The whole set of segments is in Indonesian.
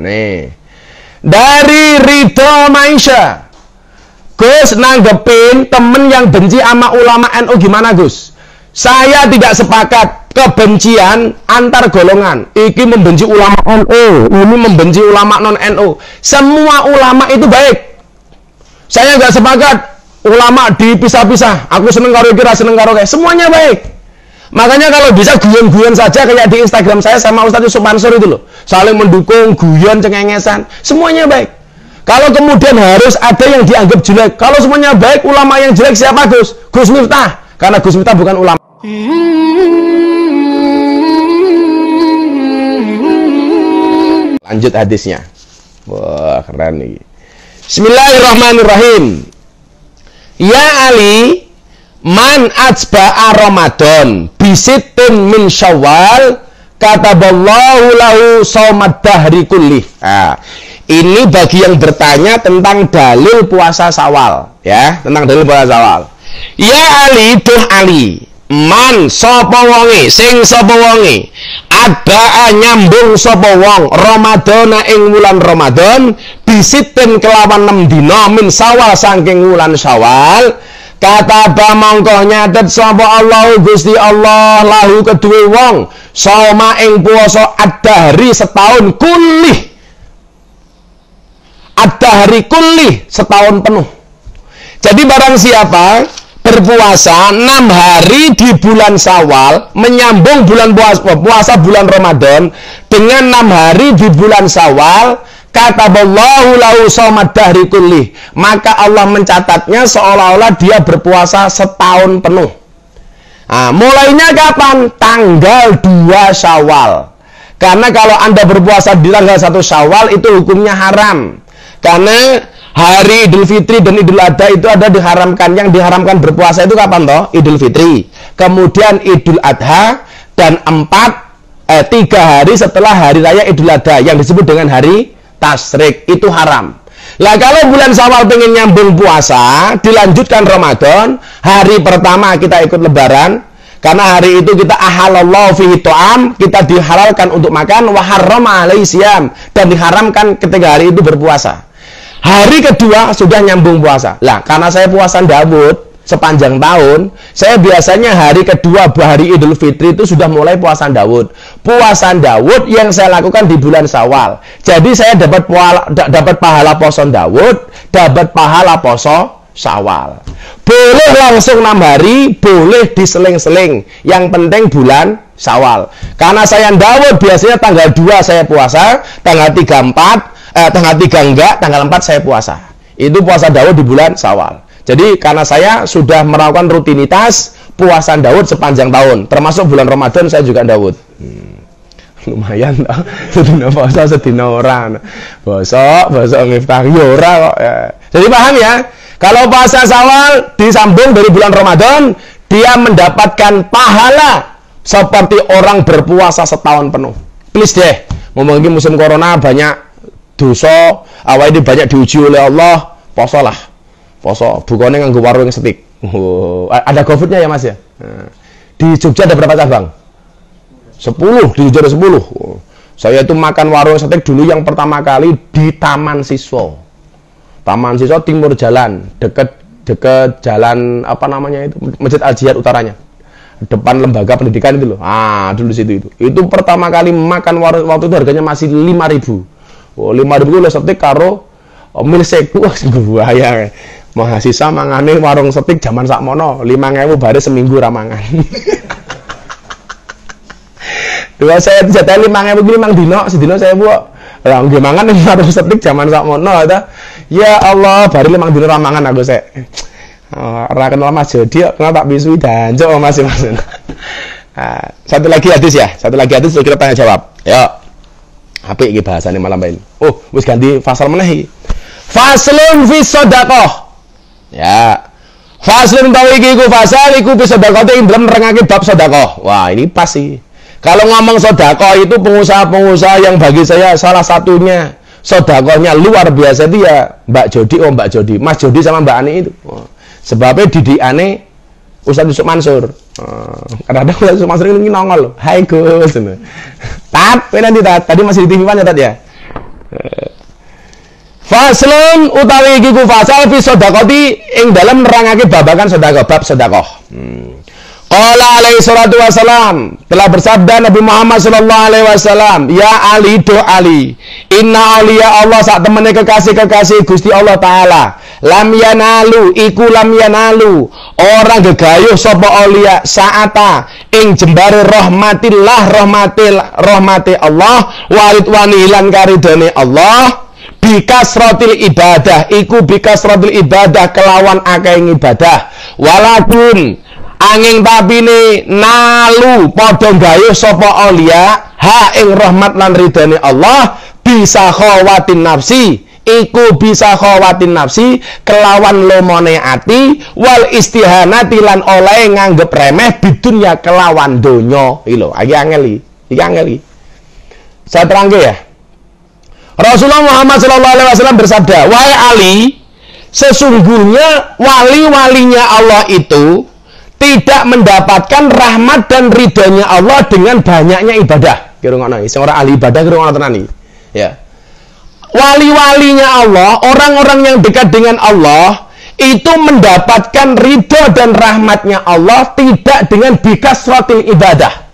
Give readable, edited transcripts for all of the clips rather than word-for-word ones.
Nih, dari Ridho Maisha, Gus nanggepin temen yang benci sama ulama NU gimana Gus? Saya tidak sepakat kebencian antar golongan. Iki membenci ulama NU, ini membenci ulama non NU. Semua ulama itu baik. Saya nggak sepakat ulama dipisah-pisah. Aku seneng karo kira seneng karo kayak semuanya baik. Makanya kalau bisa guyon-guyon saja kayak di Instagram saya sama Ustadz Yusuf Mansur itu loh. Saling mendukung, guyon, cengengesan. Semuanya baik. Kalau kemudian harus ada yang dianggap jelek. Kalau semuanya baik, ulama yang jelek siapa Gus? Gus Miftah. Karena Gus Miftah bukan ulama. Lanjut hadisnya. Wah, keren nih. Bismillahirrahmanirrahim. Ya Ali, man ajba'a Ramadan bisitin min Syawal kataballahu lahu shaumad dahri kullih. Nah, ini bagi yang bertanya tentang dalil puasa Syawal, ya, tentang dalil puasa Syawal. Ya Ali, duh Ali, man sapa wonge, sing sapa wonge adba'a nyambung sapa wong Ramadana ing wulan Ramadan bisitin kelawan 6 dina min Syawal saking wulan Syawal. Kata mongko nyatet sapa Allah Gusti Allah lahu kedue wong sauma ing puasa ad-dahri setahun kulih. Ad-dahri kulih setahun penuh. Jadi barang siapa berpuasa 6 hari di bulan Syawal menyambung bulan puasa bulan Ramadan dengan 6 hari di bulan Syawal, kataballahu lahu shaumad dahri kullih, maka Allah mencatatnya seolah-olah dia berpuasa setahun penuh. Nah, mulainya kapan? Tanggal 2 Syawal. Karena kalau Anda berpuasa di tanggal 1 Syawal itu hukumnya haram. Karena hari Idul Fitri dan Idul Adha itu ada diharamkan. Yang diharamkan berpuasa itu kapan toh? Idul Fitri, kemudian Idul Adha, dan 3 hari setelah hari raya Idul Adha yang disebut dengan hari Tasyrik, itu haram. Lah kalau bulan Syawal pengen nyambung puasa, dilanjutkan Ramadan, hari pertama kita ikut lebaran, karena hari itu kita ahalallahu fihi ta'am, kita dihalalkan untuk makan, wa harrama alaihi siyam, dan diharamkan ketika hari itu berpuasa. Hari kedua sudah nyambung puasa. Lah karena saya puasa Daud sepanjang tahun, saya biasanya hari kedua hari Idul Fitri itu sudah mulai puasa Daud. Puasa Daud yang saya lakukan di bulan Syawal. Jadi saya dapat pahala poso Daud, dapat pahala poso Syawal. Boleh langsung 6 hari, boleh diseling-seling. Yang penting bulan Syawal. Karena saya Daud biasanya tanggal 2 saya puasa, tanggal 3 enggak, tanggal 4 saya puasa. Itu puasa Daud di bulan Syawal. Jadi karena saya sudah melakukan rutinitas puasa Daud sepanjang tahun, termasuk bulan Ramadan saya juga Daud. Lumayan toh. Sedina puasa sedina ora. Bosok ngiftar yo ora kok. Ya. Jadi paham ya? Kalau puasa Syawal disambung dari bulan Ramadan, dia mendapatkan pahala seperti orang berpuasa setahun penuh. Please deh. Ngomong musim corona banyak dosa, awal ini banyak diuji oleh Allah, posolah. Poso, bukannya nganggo warung setik. Ada GoFood-nya ya Mas ya? Nah, di Jogja ada berapa cabang? 10, di Jogja ada 10. Saya itu makan warung setik dulu yang pertama kali di Taman Siswa. Taman Siswa timur jalan, deket jalan apa namanya itu? Masjid Al-Jihad utaranya. Depan lembaga pendidikan itu loh. Ah, dulu situ itu. Itu pertama kali makan warung waktu itu harganya masih 5.000. Oh, 5.000 itu setik karo milsek. Wah, bahaya. Mahasiswa mangane warung setik zaman sakmono 5.000 bare seminggu ramangan. Dua saya jatah 5.000 ki 5 dino, sedino saya buat. Lah nggih mangan ning warung setik zaman sakmono ta. Ya Allah, bare 5 dino ramangan aku sek. Ora kenal Mas Jodi kok tak bisui danjok Mas. Nah, satu lagi hadis kita tanya jawab. Yo. Apik iki bahasane malam ini. Oh, wis ganti fasal meneh iki. Faslun fi shadaqah. Ya, faslun tawi iku fasal iku bisa sedekah ing dalem nerangake bab sedekah. Wah, ini pas sih. Kalau ngomong sedekah itu pengusaha-pengusaha yang bagi saya salah satunya sedekahnya luar biasa itu ya Mbak Jodi, Mas Jodi sama Mbak Ani itu. Sebabnya didikane Ustadz Yusuf Mansur. Kadang-kadang langsung Mas Ring ini nongol. Hai Gus. Tat, nanti tadi masih di TV One ya Tat ya. Faslun utawi iki ku fasal fi sedekati ing dalem nerangake babagan sedekah, bab sedekah. Qala alaihi salatu wasalam, telah bersabda Nabi Muhammad sallallahu alaihi wasallam, ya Ali do Ali, inna auliya Allah sak temene kekasih-kekasih Gusti Allah taala, lam yanalu iku lam yanalu, orang gegayuh sapa auliya saata ing jembare rahmati Allah wa ridwani lan karidane Allah. Bikasratil ibadah iku bikasratil ibadah kelawan akeh ibadah walaupun angin tapine nalu padha gayuh sapa aulia ha ing rahmat lan ridane Allah bisa khawatin nafsi iku bisa khawatin nafsi kelawan lomone ati wal istihanati lan oleh nganggep remeh bidunya kelawan donya iki lho iki angel iki saya terangke ya. Rasulullah Muhammad SAW bersabda, wahai Ali, sesungguhnya wali-walinya Allah itu tidak mendapatkan rahmat dan ridhonya Allah dengan banyaknya ibadah. Kira-kira seorang ahli ibadah kira-kira tenani. Ya. Wali-walinya Allah, orang-orang yang dekat dengan Allah itu mendapatkan ridho dan rahmatnya Allah tidak dengan bikasratil ibadah,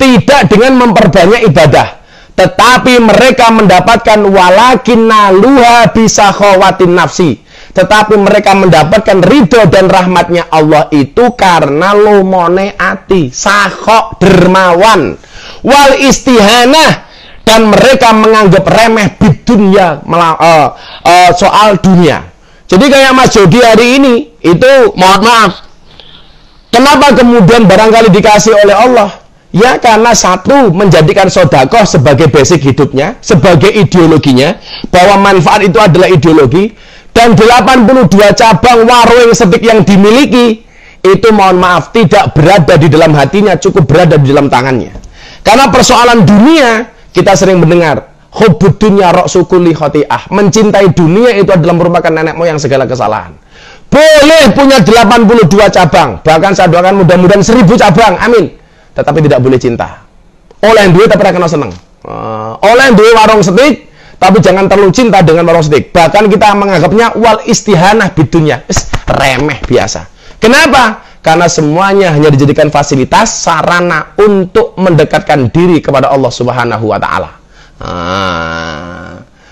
tidak dengan memperbanyak ibadah. Tetapi mereka mendapatkan walakinna luha bisa khawatin nafsi. Tetapi mereka mendapatkan ridho dan rahmatnya Allah itu karena lumone ati, sakhok dermawan, wal istihanah, dan mereka menganggap remeh bidunya soal dunia. Jadi kayak Mas Jody hari ini itu mohon maaf, kenapa kemudian barangkali dikasih oleh Allah? Ya karena satu menjadikan sodakoh sebagai basic hidupnya, sebagai ideologinya, bahwa manfaat itu adalah ideologi, dan 82 cabang warung setik yang dimiliki itu mohon maaf tidak berada di dalam hatinya, cukup berada di dalam tangannya. Karena persoalan dunia kita sering mendengar hubbud dunya ra'su kulli khati'ah, mencintai dunia itu adalah merupakan nenek moyang segala kesalahan. Boleh punya 82 cabang, bahkan saya doakan mudah-mudahan 1000 cabang, amin. Tetapi tidak boleh cinta. Oleh duit tapi kena seneng. Oleh duit warung setik, tapi jangan terlalu cinta dengan warung setik. Bahkan kita menganggapnya wal istihanah bidunya, remeh biasa. Kenapa? Karena semuanya hanya dijadikan fasilitas, sarana untuk mendekatkan diri kepada Allah Subhanahu wa taala.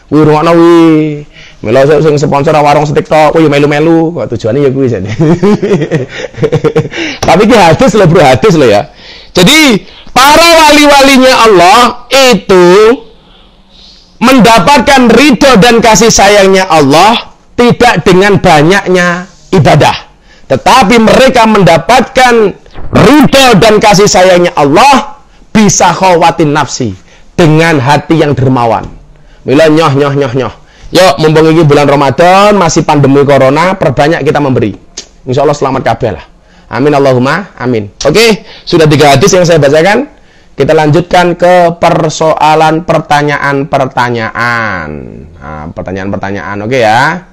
Kuwi rungokno kuwi. Melo sing sponsor warung setik tok, kuwi melu-melu, kok tujuane ya kuwi jane. Tapi ki hadis lho bro, hadis lho ya. Jadi para wali-walinya Allah itu mendapatkan ridho dan kasih sayangnya Allah tidak dengan banyaknya ibadah, tetapi mereka mendapatkan ridho dan kasih sayangnya Allah bisa khawatin nafsi, dengan hati yang dermawan. Mila nyoh. Yuk, mumpung ini bulan Ramadan, masih pandemi corona, perbanyak kita memberi. Insya Allah selamat kabeh lah. Amin Allahumma amin. Oke, sudah 3 hadis yang saya bacakan. Kita lanjutkan ke persoalan pertanyaan-pertanyaan. Nah, pertanyaan-pertanyaan, oke ya.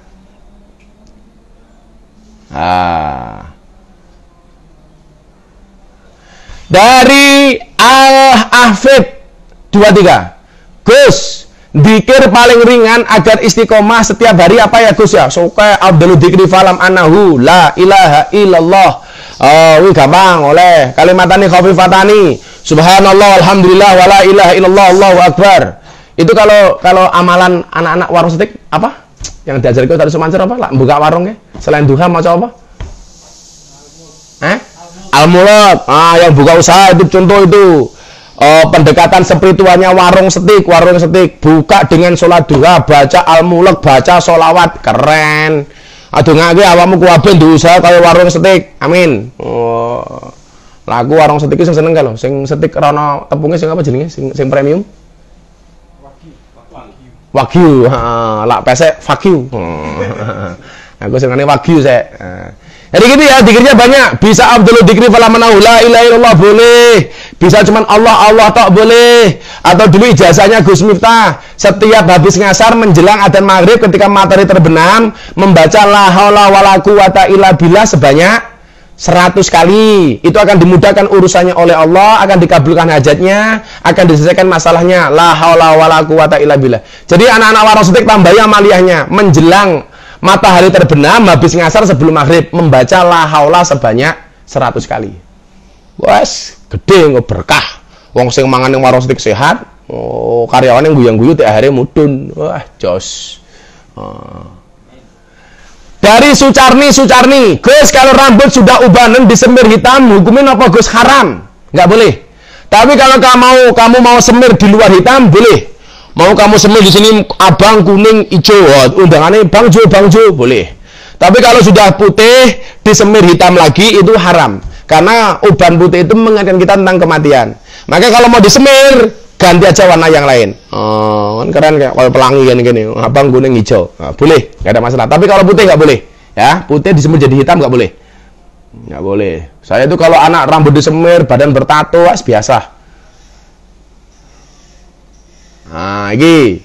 Dari Al-Ahfid 23. Gus, dzikir paling ringan agar istiqomah setiap hari apa ya Gus ya? Suka Abdul dzikri falam anahu la ilaha illallah. Wih gampang oleh kalimatani khafifatani subhanallah alhamdulillah wala ilaha illallah Allahu akbar. Itu kalau amalan anak-anak warung setik apa? Yang diajarkan tadi Sumancur apa? Lah buka warung ya. Selain duha mau coba apa? Al-Mulad. Yang buka usaha itu contoh itu. Pendekatan spiritualnya warung setik buka dengan sholat duha, baca al-mulk, baca sholawat, keren. Aduh ngake awakmu kuwabe usaha kaya warung setik, amin. Lagu warung setik sing seneng kalau sing setik rono tepungnya sing apa jenenge sing premium wagyu, lak pesek wagyu. Aku senengane wagyu sek. Jadi gitu ya, dikirnya banyak. Bisa Abdul Dikri falamanahu la ilaha illallah boleh. Bisa cuman Allah tok boleh. Atau dulu ijazahnya Gus Miftah, setiap habis ngasar menjelang adzan maghrib ketika matahari terbenam membaca la haula wala quwata illa billah sebanyak 100 kali. Itu akan dimudahkan urusannya oleh Allah, akan dikabulkan hajatnya, akan diselesaikan masalahnya. La haula wala quwata illa billah. Jadi anak-anak warasotik tambahi amaliyahnya menjelang matahari terbenam habis ngasar sebelum maghrib membaca la haula sebanyak 100 kali. Wes, gede nggak berkah. Wong sing mangan yang warasotik sehat, karyawan yang guyang-guyu tiap hari mudun. Wah, jos. Dari Sucarni, Gus kalau rambut sudah ubanan disemir hitam, hukumnya apa Gus? Haram, nggak boleh. Tapi kalau kamu mau semir di luar hitam, boleh. Mau kamu semir di sini abang, kuning, hijau, undangannya bang Jo, boleh. Tapi kalau sudah putih disemir hitam lagi itu haram, karena uban putih itu mengingatkan kita tentang kematian. Maka kalau mau disemir ganti aja warna yang lain. Kan keren kayak kalau pelangi kan gini, abang kuning hijau. Boleh, nggak ada masalah. Tapi kalau putih nggak boleh. Ya, putih disemir jadi hitam nggak boleh. Nggak boleh. Saya itu kalau anak rambut disemir, badan bertato, biasa. Nah, ini.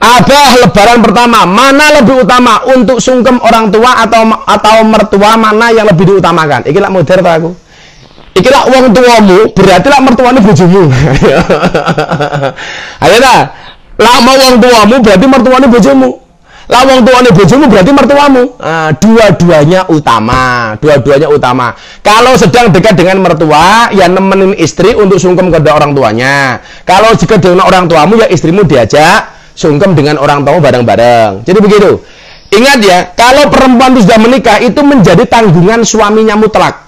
Ada lebaran pertama, mana lebih utama untuk sungkem orang tua atau mertua, mana yang lebih diutamakan? Iki lah modern aku. Iki lah wong tuamu, berarti lah mertuane bojomu. Ayo dah. Lah mau wong tuamu berarti mertuane bojomu. Lah wong tuane bojomu berarti mertuamu. Dua-duanya utama. Kalau sedang dekat dengan mertua, ya nemenin istri untuk sungkem kepada orang tuanya. Kalau jika dengan orang tuamu, ya istrimu diajak sungkem dengan orang tua bareng-bareng. Jadi begitu. Ingat ya, kalau perempuan itu sudah menikah itu menjadi tanggungan suaminya mutlak.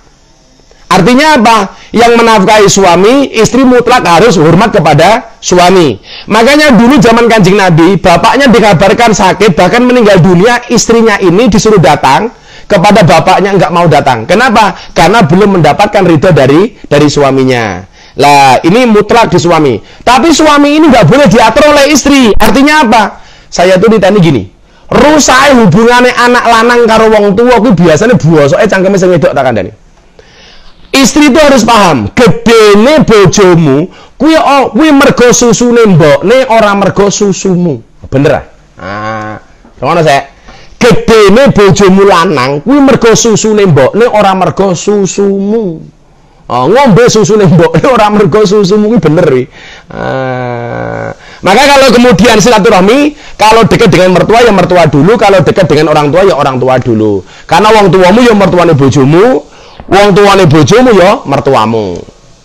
Artinya apa? Yang menafkahi suami, istri mutlak harus hormat kepada suami. Makanya dulu zaman Kanjeng Nabi, bapaknya dikabarkan sakit, bahkan meninggal dunia, istrinya ini disuruh datang, kepada bapaknya nggak mau datang. Kenapa? Karena belum mendapatkan ridho dari suaminya. Lah, ini mutlak di suami. Tapi suami ini nggak boleh diatur oleh istri. Artinya apa? Saya tuh ditanya gini, rusak hubungannya anak lanang karo wong tua, aku biasanya buasoknya cangkeme sing wedok tak kandhani. Istri itu harus paham, gedene bojomu kuwi mergo susune mbokne ora mergo susumu. Bener ah? Ngono saya. Gedene bojomu lanang kuwi mergo susune mbokne ora mergo susumu. Ngombe susune mbokne ora mergo susumu kuwi bener iki. Maka kalau kemudian silaturahmi, kalau dekat dengan mertua ya mertua dulu, kalau dekat dengan orang tua ya orang tua dulu. Karena wong tuamu ya mertuane bojomu, wong tuane bojomu ya mertuamu.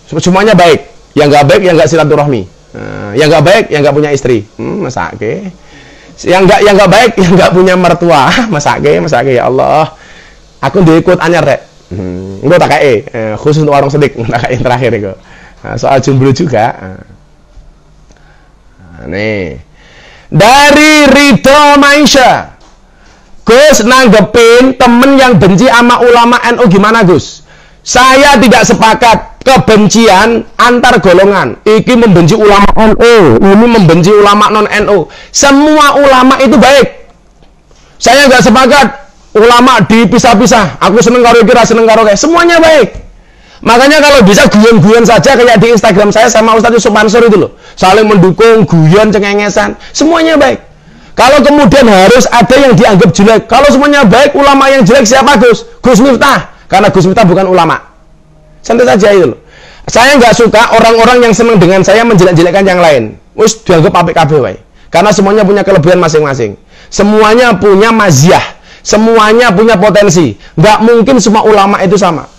Semuanya baik. Yang nggak baik yang nggak silaturahmi. Yang nggak baik yang nggak punya istri. Masake. Yang nggak baik yang nggak punya mertua. Masake ya Allah. Aku diikut anyar rek. Enggak tak kae. Khusus untuk warung sedik tak kae terakhir itu. Soal jomblo juga. Nih. Dari Ridho Maisha. Gus nanggepin temen yang benci sama ulama NU gimana Gus? Saya tidak sepakat kebencian antar golongan. Iki membenci ulama NU, ini membenci ulama non NU. Semua ulama itu baik. Saya nggak sepakat ulama dipisah-pisah. Aku seneng karo iki, seneng karo kayak. Semuanya baik. Makanya kalau bisa guyon-guyon saja kayak di Instagram saya sama Ustaz Yusuf Mansur itu loh. Saling mendukung, guyon, cengengesan. Semuanya baik. Kalau kemudian harus ada yang dianggap jelek. Kalau semuanya baik, ulama yang jelek siapa Gus? Gus Miftah. Karena Gus Miftah bukan ulama. Santai saja itu loh. Saya nggak suka orang-orang yang senang dengan saya menjelek-jelekkan yang lain. Wis dianggap apik kabeh wae. Karena semuanya punya kelebihan masing-masing. Semuanya punya maziyah. Semuanya punya potensi. Nggak mungkin semua ulama itu sama.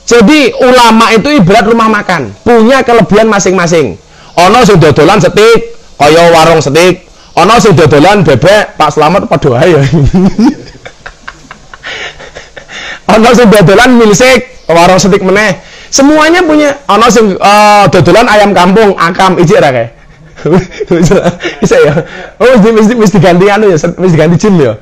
Jadi ulama itu ibarat rumah makan. Punya kelebihan masing-masing. Ono sing dodolan setik, kaya warung setik. Ono sing dodolan bebek, Pak Slamet padha ae ya. Ono sing dodolan milsek, warung setik meneh. Semuanya punya. Ono sing dodolan ayam kampung, akam ijik ra kae. Bisa ya. Oh, mesti diganti anu ya, mesti diganti jin ya.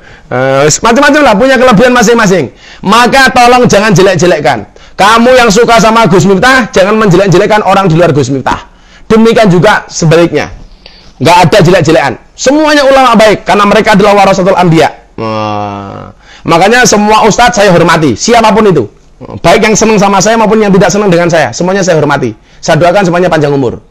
Macam-macam lah, punya kelebihan masing-masing. Maka tolong jangan jelek-jelekkan. Kamu yang suka sama Gus Miftah, jangan menjelek-jelekkan orang di luar Gus Miftah. Demikian juga sebaliknya. Nggak ada jelek-jelekan. Semuanya ulama baik karena mereka adalah warasatul anbiya. Makanya semua ustadz saya hormati, siapapun itu. Baik yang senang sama saya maupun yang tidak senang dengan saya, semuanya saya hormati. Saya doakan semuanya panjang umur.